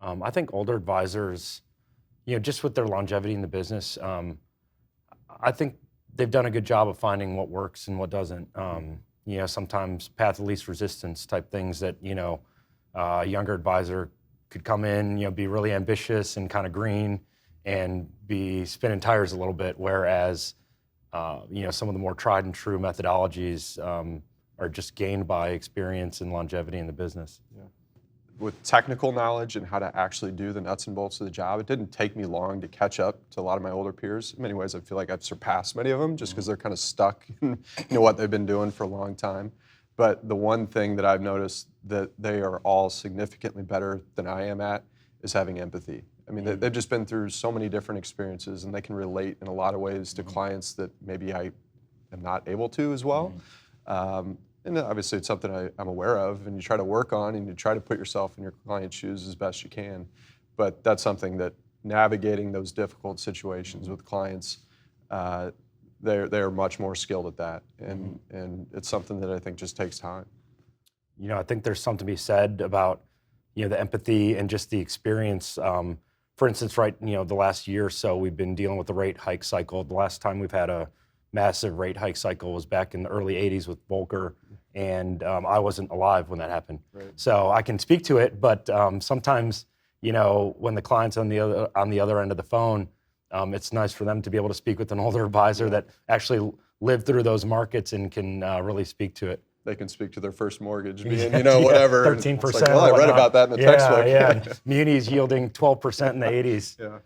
I think older advisors, just with their longevity in the business, I think they've done a good job of finding what works and what doesn't. Sometimes path of least resistance type things that, a younger advisor could come in, be really ambitious and kind of green and be spinning tires a little bit, whereas, some of the more tried and true methodologies are just gained by experience and longevity in the business. Yeah. With technical knowledge and how to actually do the nuts and bolts of the job, it didn't take me long to catch up to a lot of my older peers. In many ways, I feel like I've surpassed many of them just because they're kind of stuck in what they've been doing for a long time. But the one thing that I've noticed that they are all significantly better than I am at is having empathy. I mean, they've just been through so many different experiences, and they can relate in a lot of ways to clients that maybe I am not able to as well. And obviously it's something I'm aware of, and you try to work on, and you try to put yourself in your client's shoes as best you can. But that's something that navigating those difficult situations with clients, they're much more skilled at that, and it's something that I think just takes time. I think there's something to be said about, the empathy and just the experience. For instance, right, the last year or so, we've been dealing with the rate hike cycle. The last time we've had a massive rate hike cycle was back in the early 80s with Volcker, and I wasn't alive when that happened. Right. So I can speak to it, but sometimes, when the client's on the other end of the phone, it's nice for them to be able to speak with an older advisor that actually lived through those markets and can really speak to it. They can speak to their first mortgage being, whatever. 13%. Like, well, I read about that in the textbook. Yeah, munis yielding 12% in the 80s. Yeah.